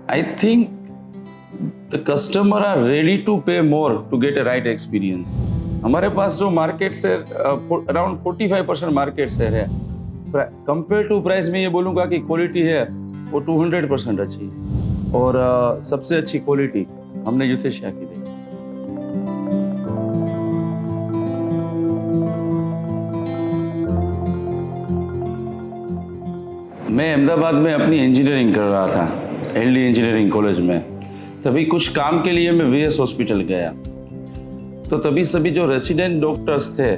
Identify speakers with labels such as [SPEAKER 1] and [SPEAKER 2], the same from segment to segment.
[SPEAKER 1] I think the customer are ready to pay more to get a right experience. हमारे पास जो market से around 45% market share है, compare to price में ये बोलूँगा कि क्वालिटी है वो 200% अच्छी और सबसे अच्छी क्वालिटी हमने यूथेशिया की देखी। मैं अहमदाबाद में अपनी इंजीनियरिंग कर रहा था, एलडी इंजीनियरिंग कॉलेज में। तभी कुछ काम के लिए मैं वीएस हॉस्पिटल गया, तो तभी सभी जो रेसिडेंट डॉक्टर्स थे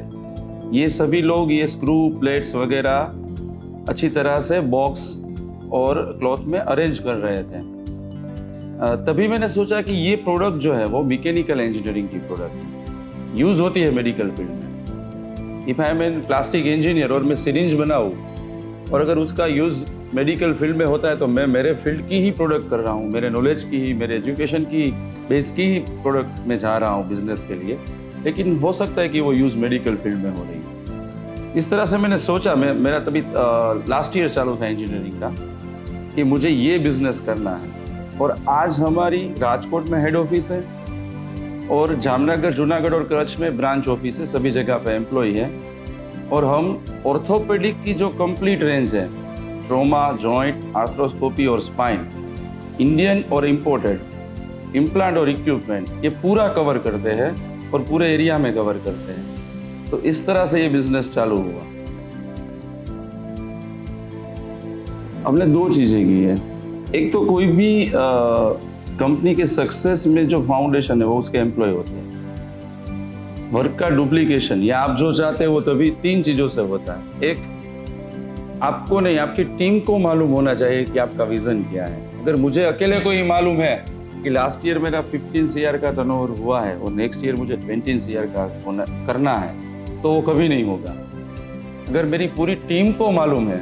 [SPEAKER 1] ये सभी लोग ये स्क्रू प्लेट्स वगैरह अच्छी तरह से बॉक्स और क्लॉथ में अरेंज कर रहे थे। तभी मैंने सोचा कि ये प्रोडक्ट जो है वो मैकेनिकल इंजीनियरिंग की प्रोडक्ट यूज़ होती है मेडिकल फील्ड में। If I am an plastic engineer और मैं सिरिंज बनाऊँ और अगर उसका यूज़ मेडिकल फील्ड में होता है तो मैं मेरे फील्ड की ही प्रोडक्ट कर रहा हूँ, मेरे नॉलेज की ही, मेरे एजुकेशन की बेस की ही प्रोडक्ट में जा रहा हूँ बिजनेस के लिए, लेकिन हो सकता है कि वो यूज़ मेडिकल फील्ड में हो रही है। इस तरह से मैंने सोचा, मेरा तभी लास्ट ईयर चालू था इंजीनियरिंग का, कि मुझे ये बिजनेस करना है। और आज हमारी राजकोट में हेड ऑफिस है और जामनगर, जूनागढ़ और कच्छ में ब्रांच ऑफिस है, सभी जगह पे एम्प्लॉय है। और हम ऑर्थोपेडिक की जो कंप्लीट रेंज है, ट्रोमा, जॉइंट, आर्थ्रोस्कोपी और स्पाइन, इंडियन और इम्पोर्टेड, इम्प्लांट और इक्विपमेंट, ये पूरा कवर करते हैं और पूरे एरिया में कवर करते हैं। तो इस तरह से ये बिजनेस चालू हुआ। हमने दो चीज़ें की है। एक तो कोई भी कंपनी के सक्सेस में जो फाउंडेशन है वो उसके एम्प्लॉय होते हैं। वर्क का डुप्लीकेशन या आप जो चाहते हो वो तभी तीन चीज़ों से होता है। एक, आपको नहीं, आपकी टीम को मालूम होना चाहिए कि आपका विजन क्या है। अगर मुझे अकेले को ही मालूम है कि लास्ट ईयर मेरा 15 CR का टर्नओवर हुआ है और नेक्स्ट ईयर मुझे 20 CR का करना है, तो वो कभी नहीं होगा। अगर मेरी पूरी टीम को मालूम है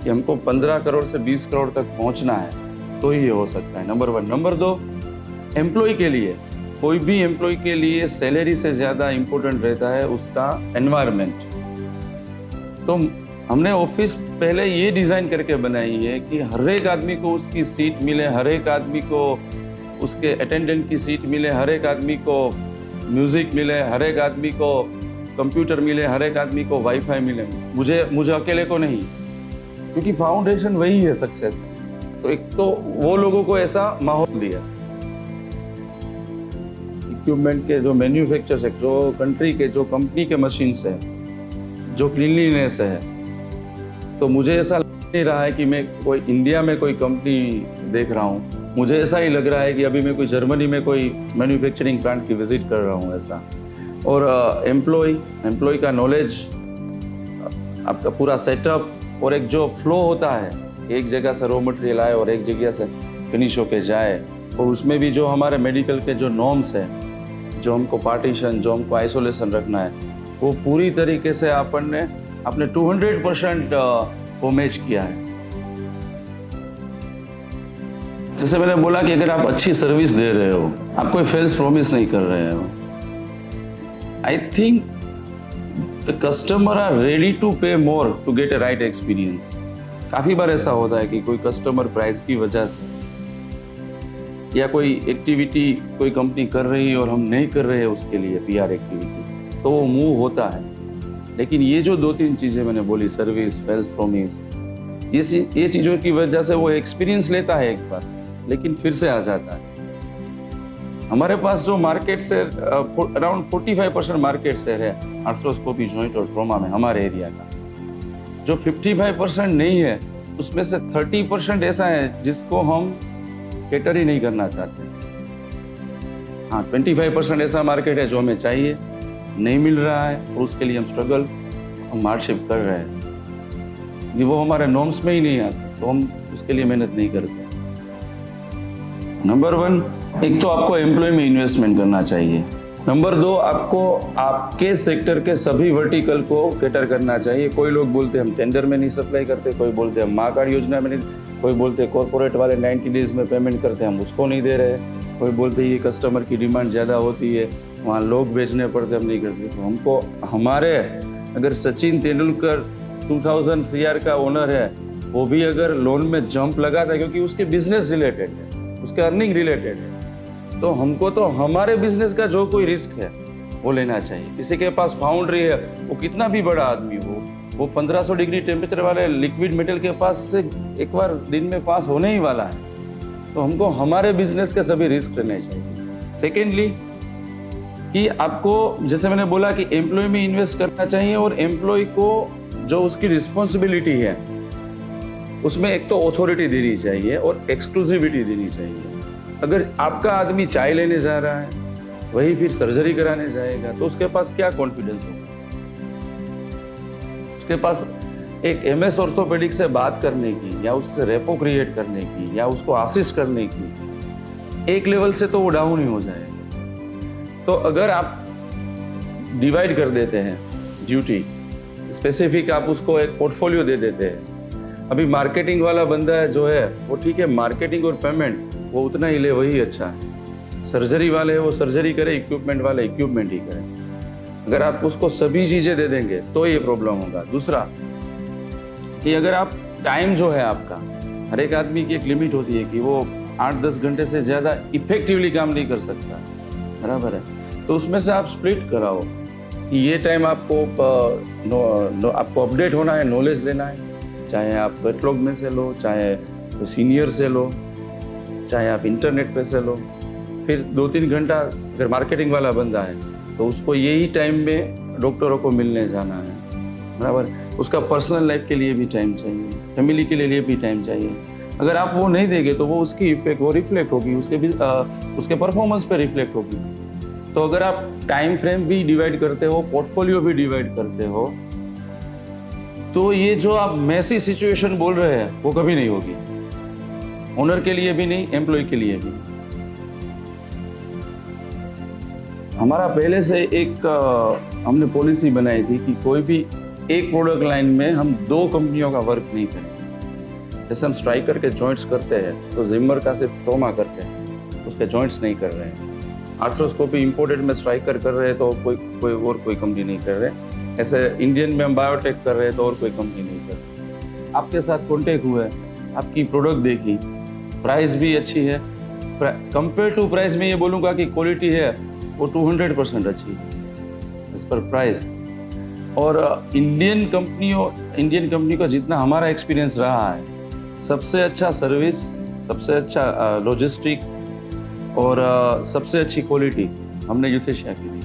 [SPEAKER 1] कि हमको 15 करोड़ से 20 करोड़ तक पहुंचना है, तो ही हो सकता है। नंबर 1। नंबर 2, एम्प्लॉय के लिए, कोई भी एम्प्लॉय के लिए सैलरी से ज़्यादा इम्पोर्टेंट रहता है उसका एनवायरनमेंट। तो हमने ऑफिस पहले ये डिज़ाइन करके बनाई है कि हर एक आदमी को उसकी सीट मिले, हर एक आदमी को उसके अटेंडेंट की सीट मिले, हर एक आदमी को म्यूज़िक मिले, हर एक आदमी को कंप्यूटर मिले, हर एक आदमी को वाईफाई मिले। मुझे अकेले को नहीं, क्योंकि फाउंडेशन वही है सक्सेस। तो एक तो वो लोगों को ऐसा माहौल दिया, इक्विपमेंट के जो मैन्युफैक्चरर्स है, जो कंट्री के, जो कंपनी के मशीन्स है, जो क्लीनलीनेस है, तो मुझे ऐसा लग नहीं रहा है कि मैं कोई इंडिया में कोई कंपनी देख रहा हूँ। मुझे ऐसा ही लग रहा है कि अभी मैं कोई जर्मनी में कोई मैन्युफैक्चरिंग प्लांट की विजिट कर रहा हूँ ऐसा। और एम्प्लॉय का नॉलेज, आपका पूरा सेटअप और एक जो फ्लो होता है, एक जगह से रॉ मटेरियल आए और एक जगह से फिनिश होके जाए, और उसमें भी जो हमारे मेडिकल के जो नॉर्म्स है, जो हमको पार्टीशन, जो हमको आइसोलेशन रखना है, वो पूरी तरीके से आपने 200% वो मैच किया है। जैसे मैंने बोला कि अगर आप अच्छी सर्विस दे रहे हो, आप कोई फेल्स प्रॉमिस नहीं कर रहे हो, I think the customer are ready to pay more to get a right experience. काफ़ी बार ऐसा होता है कि कोई कस्टमर प्राइस की वजह से या कोई एक्टिविटी कोई कंपनी कर रही है और हम नहीं कर रहे हैं उसके लिए PR एक्टिविटी, तो वो मूव होता है। लेकिन ये जो 2-3 चीज़ें मैंने बोली, सर्विस, फेल्स प्रॉमिस, ये चीज़ों की वजह से वो एक्सपीरियंस लेता है एक बार, लेकिन फिर से आ जाता है। हमारे पास जो मार्केट से अराउंड 45% मार्केट शेयर है आर्थ्रोस्कोपी, जॉइंट और ट्रोमा में हमारे एरिया का। जो 55% नहीं है उसमें से 30% ऐसा है जिसको हम कैटर ही नहीं करना चाहते। हाँ, 25% ऐसा मार्केट है जो हमें चाहिए, नहीं मिल रहा है और उसके लिए हम हार्डशिप कर रहे हैं। ये वो हमारे नॉर्म्स में ही नहीं आता, तो हम उसके लिए मेहनत नहीं करते। नंबर 1, एक तो आपको एम्प्लॉय में इन्वेस्टमेंट करना चाहिए। नंबर 2, आपको आपके सेक्टर के सभी वर्टिकल को कैटर करना चाहिए। कोई लोग बोलते हैं हम टेंडर में नहीं सप्लाई करते, कोई बोलते हैं माँ कार्ड योजना में नहीं, कोई बोलते हैं कॉर्पोरेट वाले 90 डेज में पेमेंट करते हैं, हम उसको नहीं दे रहे, कोई बोलते हैं ये कस्टमर की डिमांड ज़्यादा होती है, वहाँ लोग बेचने पड़ते, हम नहीं करते। तो हमको हमारे, अगर सचिन तेंदुलकर 2000 CR का ओनर है, वो भी अगर लोन में जंप लगाता है क्योंकि उसके बिजनेस रिलेटेड है, उसके अर्निंग रिलेटेड है, तो हमको तो हमारे बिजनेस का जो कोई रिस्क है वो लेना चाहिए। किसी के पास फाउंड्री है, वो कितना भी बड़ा आदमी हो, वो 1500 डिग्री टेम्परेचर वाले लिक्विड मेटल के पास से एक बार दिन में पास होने ही वाला है, तो हमको हमारे बिजनेस के सभी रिस्क लेने चाहिए। सेकेंडली कि आपको, जैसे मैंने बोला कि एम्प्लॉय में इन्वेस्ट करना चाहिए, और एम्प्लॉय को जो उसकी रिस्पॉन्सिबिलिटी है उसमें एक तो ऑथोरिटी देनी चाहिए और एक्सक्लूसिविटी देनी चाहिए। अगर आपका आदमी चाय लेने जा रहा है, वही फिर सर्जरी कराने जाएगा, तो उसके पास क्या कॉन्फिडेंस होगा? उसके पास एक एमएस ऑर्थोपेडिक से बात करने की, या उससे रेपो क्रिएट करने की, या उसको असिस्ट करने की, एक लेवल से तो वो डाउन ही हो जाएगा। तो अगर आप डिवाइड कर देते हैं ड्यूटी, स्पेसिफिक आप उसको एक पोर्टफोलियो दे देते हैं। अभी मार्केटिंग वाला बंदा है जो है वो ठीक है, मार्केटिंग और पेमेंट वो उतना ही ले, वही अच्छा है। सर्जरी वाले है वो सर्जरी करे, इक्विपमेंट वाले इक्विपमेंट ही करें। अगर आप उसको सभी चीज़ें दे देंगे तो ये प्रॉब्लम होगा। दूसरा कि अगर आप टाइम जो है आपका, हर एक आदमी की एक लिमिट होती है कि वो 8-10 घंटे से ज़्यादा इफेक्टिवली काम नहीं कर सकता, बराबर है, तो उसमें से आप स्प्लिट कराओ कि ये टाइम आपको आपको अपडेट होना है, नॉलेज लेना है, चाहे आप कैटलॉग में से लो, चाहे सीनियर से लो, चाहे आप इंटरनेट पे से लो। फिर 2-3 घंटा अगर मार्केटिंग वाला बंदा है तो उसको यही टाइम में डॉक्टरों को मिलने जाना है, बराबर। उसका पर्सनल लाइफ के लिए भी टाइम चाहिए, फैमिली के लिए भी टाइम चाहिए। अगर आप वो नहीं देंगे तो वो उसकी इफेक्ट वो रिफ्लेक्ट होगी, उसके परफॉर्मेंस पे रिफ्लेक्ट होगी। तो अगर आप टाइम फ्रेम भी डिवाइड करते हो, पोर्टफोलियो भी डिवाइड करते हो, तो ये जो आप मैसी सिचुएशन बोल रहे हैं वो कभी नहीं होगी, ओनर के लिए भी नहीं, एम्प्लॉय के लिए भी। हमारा पहले से एक हमने पॉलिसी बनाई थी कि कोई भी एक प्रोडक्ट लाइन में हम 2 कंपनियों का वर्क नहीं करेंगे। जैसे हम स्ट्राइकर के जॉइंट्स करते हैं तो जिमर का सिर्फ ट्रोमा करते हैं, उसके जॉइंट्स नहीं कर रहे हैं। आर्थ्रोस्कोपी इंपोर्टेड में स्ट्राइकर कर रहे हैं तो कोई कंपनी नहीं कर रहे। ऐसे इंडियन में हम बायोटेक कर रहे हैं तो और कोई कंपनी नहीं कर रही। आपके साथ कॉन्टेक्ट हुआ है, आपकी प्रोडक्ट देखी, प्राइस भी अच्छी है, कंपेयर टू प्राइस में ये बोलूँगा कि क्वालिटी है वो 200% अच्छी है एज पर प्राइस। और इंडियन कंपनी का जितना हमारा एक्सपीरियंस रहा है, सबसे अच्छा सर्विस, सबसे अच्छा लॉजिस्टिक और सबसे अच्छी क्वालिटी हमने यूथेशिया की।